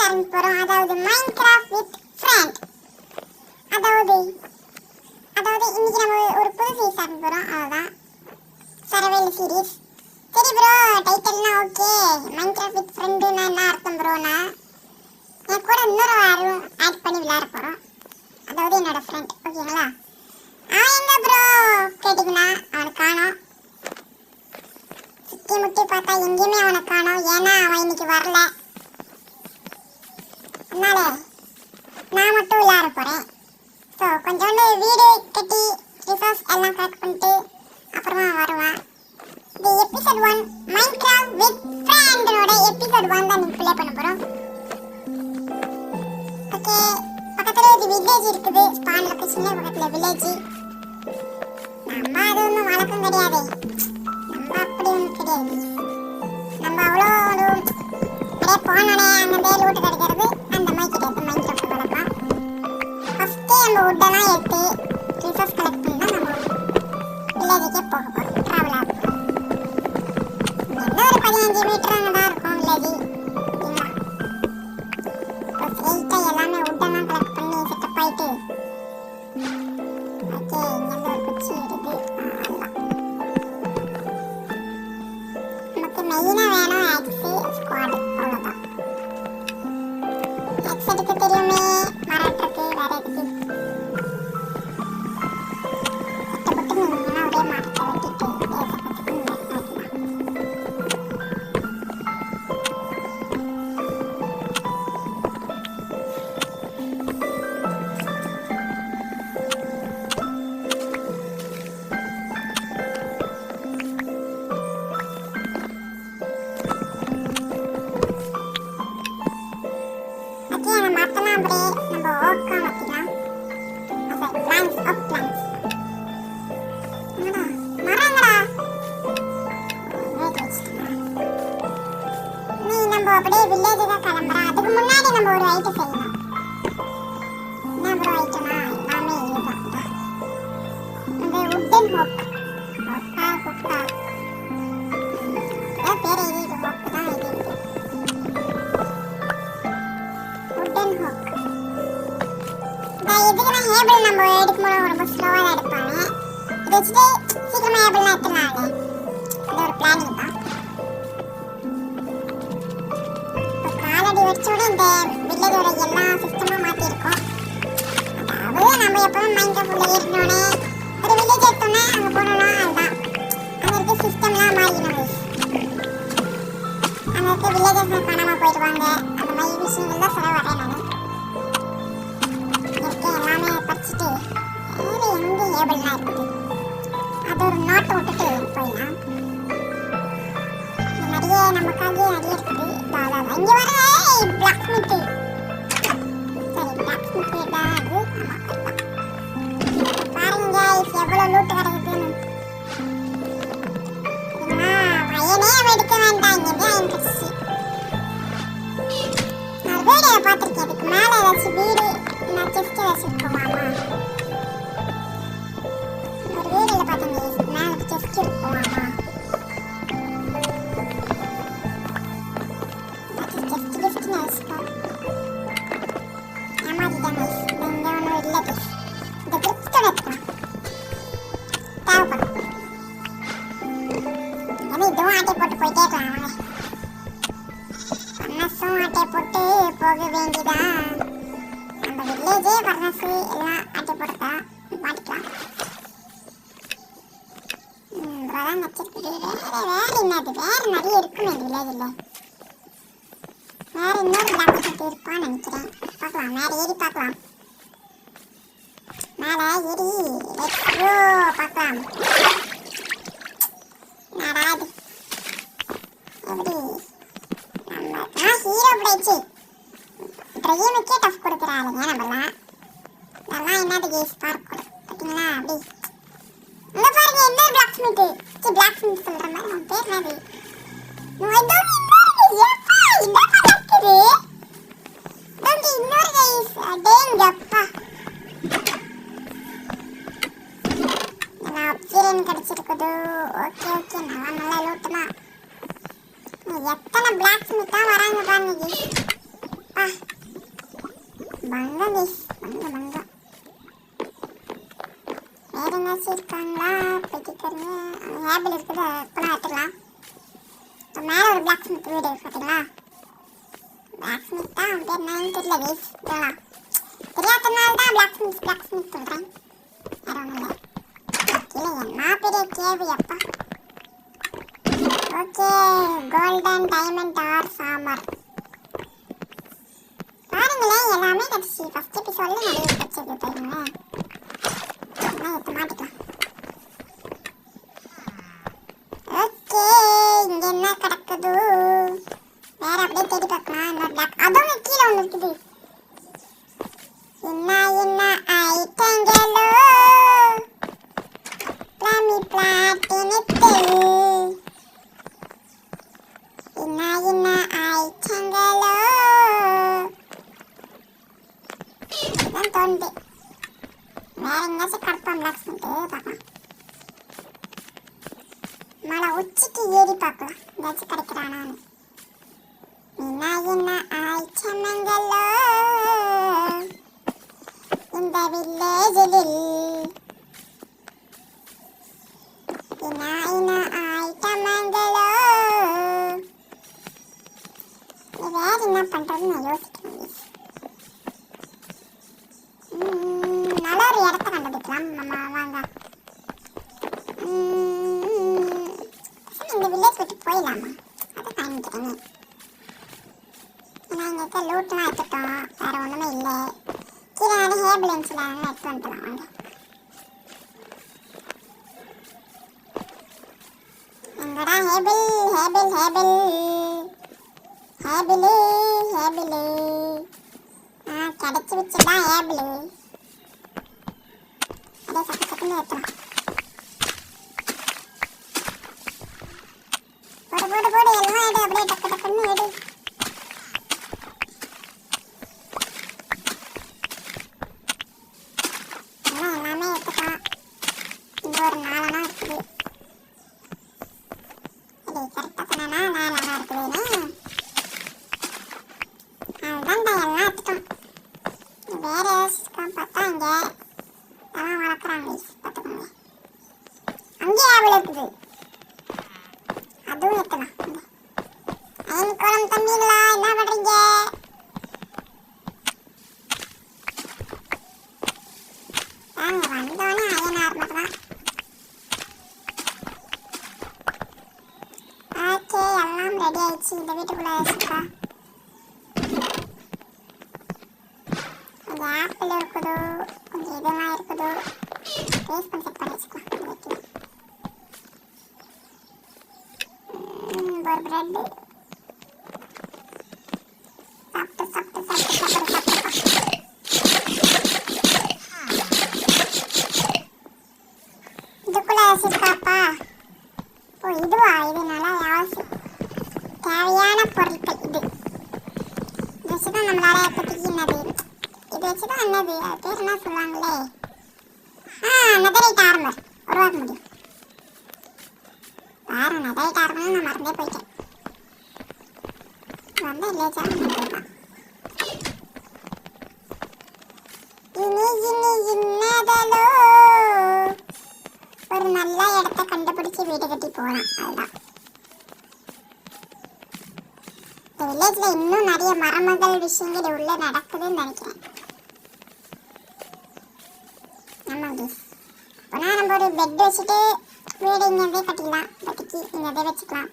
ஆரம்பிக்க போறோம். அதாவது மைன்கிராஃப்ட் வித் ஃப்ரெண்ட். அதாவது இன்னைக்கு நம்ம ஒரு புது சீரிஸ் ஆரம்பிக்க போறோம். அதான் சர்வைவல் சீரிஸ். சரி ப்ரோ, டைட்டில்லாம் ஓகே. மைன்கிராஃப்ட் வித் ஃப்ரெண்டுன்னா என்ன அர்த்தம் ப்ரோனா, என் கூட இன்னொரு யாரும் ஆட் பண்ணி விளையாட போறோம். அதாவது என்னோட ஃப்ரெண்ட். ஓகேங்களா? அவன் எங்க ப்ரோ கேட்டிங்கன்னா அவனை காணோம். சுற்றி முட்டி பார்த்தா எங்கேயுமே அவனை காணோம். ஏன்னா அவன் இன்னைக்கு வரல. அதனால நான் மட்டும் விளையாட போகிறேன். ஸோ கொஞ்சோண்டு வீடு கட்டி ரிசோர்ஸ் எல்லாம் கலெக்ட் பண்ணிட்டு அப்புறமா வருவேன். இது எபிசோட் 1 மைன்கிராஃப்ட் வித் ஃப்ரெண்டோட எபிசோட் 1 தான் நீங்கள் ப்ளே பண்ண போகிறோம். ஓகே, பக்கத்தில் ஒரு வில்லேஜ் இருக்குது. ஸ்பான் லொகேஷன்லேயே பக்கத்தில் வில்லேஜ். நம்ம அது ஒன்றும் வழக்கம் கிடையாது. நம்ம அப்படி ஒன்றும் கிடையாது. நம்ம அவ்வளோ நிறைய போனோடனே அங்கே லூட்டு கிடைக்கிறது அந்த மாதிரி கிடையாது. மைன்கிராஃப்ட் வழக்கம். ஃபஸ்ட்டு நம்ம வுட்டெல்லாம் எடுத்து ரிசோர்ஸ் கலெக்ட் பண்ணி தான் நம்ம வில்லேஜுக்கே போக போகிறோம். ட்ராவல் ஆகும். எந்த ஒரு 15 மீட்டர் அங்கே தான் இருக்கும் வில்லேஜ். ஓகேங்களா? இப்போ ஸ்ட்ரெயிட்டாக எல்லாமே வுட்டெல்லாம் கலெக்ட் பண்ணி செட்டப் ஆகிட்டு ஓகே இங்கேருந்து ஒரு குச்சி எடுத்து நமக்கு மெயினாக வேணும் ஆக்ஸு ஸ்குவாடு. அவ்வளோதான். ஆக்ஸ் எடுக்க தெரியுமே, மராட்டுறக்கு வேற எதுக்கு கஷ்டப்பட்டு நீங்கன்னா அப்படியே மரத்தை வெட்டிட்டு அப்படியே வில்லேஜ் தான் கிளம்புறோம். அதுக்கு முன்னாடி நம்ம ஒரு ஐட்டம் செய்யணும். என்ன ப்ரோ ஐட்டமா? எல்லாமே இதுதான். இந்த வுட்டன் ஹோக். ஹோக்கா பேர் இது ஹோக்கு தான். இது வுட்டன் ஹோக். இதுக்கு நான் ஹேபிள் நம்ம எடுக்கும்போது ரொம்ப ஸ்லோவாக தான் எடுப்பாங்க. இதை வச்சுட்டு சீக்கிரமாக ஹேபிள்லாம் எடுத்துடலாங்க. இது ஒரு பிளானிங் தான். காலடி வச்சோட இந்த வில்லேஜோட எல்லா சிஸ்டமும் மாற்றிருக்கோம். அதாவது நம்ம எப்பவும் மைன்கிராஃப்ட்ல ஏறினோடனே ஒரு வில்லேஜ் எடுத்தோன்னே அங்கே போனோம்னா அதுதான் அங்கே இருக்க சிஸ்டம்லாம் மாறிக்கணும். அங்கே இருக்க வில்லேஜஸ் காணாமல் போயிடுவாங்க. அந்த மாதிரி விஷயங்கள் தான் சொல்ல வரேன் நான். இயற்கை எல்லாமே படிச்சுட்டு வேறு எங்கே ஏபிள்லாம் இருக்குது அது ஒரு நாட்டை விட்டுட்டு போயிடலாம். நிறைய நமக்காக நிறைய இருக்குது. இங்கே வர பிளாக் ஸ்மித்து. சரி, பிளாக் ஸ்மித்து தான் அது. பாருங்க எவ்வளோ லூட்டு கிடைக்குதுன்னு. வயனே எடுக்க வேண்டாம். இங்கே அயன் கிடச்சி. நான் வீடியோ பார்த்துருக்கேன். அதுக்கு மேலே ஏதாச்சும் வீடு நான் செஸ்ட் ஏதாச்சும் இருக்குமாமா? ஒரு வீடியோவில் பார்த்தேங்க, மேலே செஸ்ட் இருக்குமாமா? இதுவும் ஆட்டை போட்டு போயிட்டே இருக்கலாம். பர்னஸும் ஆட்டை போட்டு போக வேண்டியதான். நம்ம வில்லேஜே பர்னஸு எல்லாம் ஆட்டை போட்டுட்டா மாட்டிக்கலாம். இவ்வளோதான் வச்சிருக்குது. வேறு என்னது? வேறு நிறைய இருக்குமே வில்லேஜில். வேறு இன்னொரு பிளாக் ஸ்மித் இருப்பான்னு நினைக்கிறேன். பார்க்கலாம், மேலே ஏறி பார்க்கலாம். மேலே ஏறி வெற்றோ பார்க்கலாம். நாடாது எப்படி நம்ம ஹீரோ பிடிச்சி ட்ரையனுக்கே டஃப் கொடுக்குறாருங்க. நம்மலாம் இதெல்லாம் என்னது கேஸ் பார்க்கணும் பார்த்தீங்களா? அப்படி இங்கே பாருங்க இன்னொரு பிளாக் ஸ்மித்து. பிளாக் ஸ்மித் சொல்கிற மாதிரி அவன் பேர் என்னது? இன்னொரு கைஸ் அடேங்கப்பா ஆப்ஷன் கிடைச்சிருக்குது. ஓகே ஓகே, நல்லா லூட்டுமா. எத்தனை பிளாக் ஸ்மித்தா வராங்க பாருங்க. பங்கம் கைஸ், பங்கம். வேற என்னாச்சும் இருக்காங்களா போய்க்கிட்டுருங்க. ஹேபிள் இருக்குது, இப்போலாம் எடுத்துக்கலாம். இப்போ மேலே ஒரு பிளாக் ஸ்மித் வீடு பார்த்தீங்களா? பிளாக் ஸ்மித் தான் அவன் பேர் என்னன்னு தெரியல கைஸ். தெரியாதனால தான் பிளாக் ஸ்மித் சொல்கிறேன், வேற ஒன்றும் இல்லை. கீழே என்ன பெரிய கேள்வி அப்பா. ஓகே, கோல்டன் டைமண்ட் ஆர் சாமர் பாருங்களேன், எல்லாமே கிடச்சி. ஃபர்ஸ்ட் எபிசோடில் நிறைய கிடச்சிருக்கு பாருங்களேன். எல்லாம் எடுத்து மாட்டிக்கலாம். ஓகே, இங்கே என்ன கிடக்குது? வேற அப்படியே தேடி பார்க்கலாம். இன்னொரு பிளாக், அதுவும் கீழே ஒன்று இருக்குது. என்ன என்ன ஐட்டங்களோ பிளாமி பிளாட்டினத்தில், என்ன என்ன ஐட்டங்களோ தான் தோணுது. வேற எங்கேயாச்சும் கடப்போம் பிளாக் ஸ்மித்து பார்க்கலாம். மழை உச்சிக்கு ஏறி பார்க்கலாம் எங்கேயாச்சும் கிடைக்கிறானான்னு. என்ன என்ன ஐட்டங்களோ இந்த வில்லேஜில், என்ன என்ன ஐட்டங்களோ. வேற என்ன பண்றதுன்னு நான் யோசிக்கிறேன். நல்ல ஒரு இடத்த கண்டுபிடிக்கலாம் நம்ம, வாங்க. இந்த வில்லேஜ் விட்டு போயிடலாமா? அதை காமிக்கிறேங்க. ஏன்னா இங்கே இருக்க லூட்லாம் எடுத்துட்டோம், வேற ஒன்றுமே இல்லை. கீழே வந்து ஹேபிள் இருந்துச்சுல, அதெல்லாம் எடுத்து வந்துடலாம் வாங்க. எங்கடா ஹேபிள் ஹேபிள் ஹேபிள் ஹேபிளு ஹேபிளு, கிடச்சி வச்சுடா ஹேபிளு. அப்படியே சக்கு சக்குன்னு ஏற்றலாம். போடு போடு போடு, எல்லாம் எடு, அப்படியே டக்கு டக்குன்னு எடு. எல்லாமே எடுத்துக்கலாம். இங்கே ஒரு 4 இருக்குது. அது கரெக்டாக சொன்னா 4 இருக்குதுன்னு. அதுதான்டா எல்லாம் எடுத்துட்டோம். வேற ஏதாச்சும் பார்த்தா இங்கே அதெல்லாம் வளர்க்குறாங்க பார்த்துக்கோங்க. அங்கேயே ஆவல் இருக்குது, அதுவும் எடுத்துலாம். ஐந்து குளம் தம்பிங்களா, என்ன பண்ணுறீங்க? வாங்க, வந்தோடனே அயன் ஆரம்பிக்கலாம். ஓகே, எல்லாம் ரெடி ஆயிடுச்சு. இந்த வீட்டுக்குள்ளே வச்சுக்கா. கொஞ்சம் ஆப்பிள் இருக்குதோ, கொஞ்சம் இதெல்லாம் இருக்குதோ, டேஸ்ட் பண்ணி செட் பண்ணி வச்சுக்கலாம். வைக்கலாம். ஒரு பிரெட்டு சாப்பிட்டு சாப்பிட்டு சாப்பிட்டு சாப்பிட்டு சாப்பிட்டு. இதுக்குள்ள வச்சுருக்காப்பா. ஓ, இதுவா? இது நல்லா அவசியம் தேவையான பொருட்கள். இது வச்சு தான் நம்மளால எப்போதைக்கு என்னது, இது வச்சு தான் என்னது, அது பேர் என்ன சொல்லுவாங்களே, நெதரைட் ஆர்மர் உருவாக்க முடியும். வேறு நெதரைட் ஆர்மர் நான் மறந்தே போயிட்டேன். வந்து இல்லையா இனி இனி இன்னதலோ, ஒரு நல்ல இடத்த கண்டுபிடிச்சி வீடு கட்டி போகலாம். அதுதான் இந்த வில்லேஜில் இன்னும் நிறைய மரமகள் விஷயங்கள் உள்ள நடக்குதுன்னு நினைக்கிறேன். ஆமாங்க, இப்போனா நம்ம ஒரு பெட் வச்சுட்டு வீடு இங்கே கட்டிக்கலாம். பட்டிக்கு இங்கே வச்சுக்கலாம்.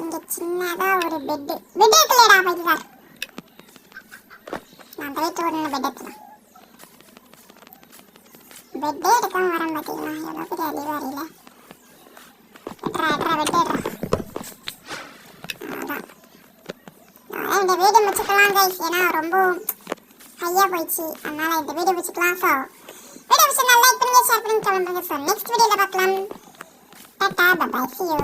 இங்கே சின்னதாக ஒரு பெட்டு இருக்குல்லடா பைக்கார். நான் அந்த வீட்டு ஒரு பெட் எடுத்துக்கலாம். பெட்டே எடுக்காமல் வரேன் பார்த்தீங்களா, எவ்வளோ பெரிய அழிவு அறியில. பெட் எடுறா. அதான் இந்த வீடு முடிச்சுக்கலாம் கைஸ், ஏன்னா ரொம்ப ஹையாக போயிடுச்சு. அதனால் இந்த வீடு முடிச்சுக்கலாம். ஸோ வீடியோ பிடிச்சா லைக் பண்ணுங்கள், ஷேர் பண்ணுங்க, கமெண்ட் பண்ணுங்கள். ஸோ நெக்ஸ்ட் வீடியோவில் பார்க்கலாம். Tata, bye bye, see you.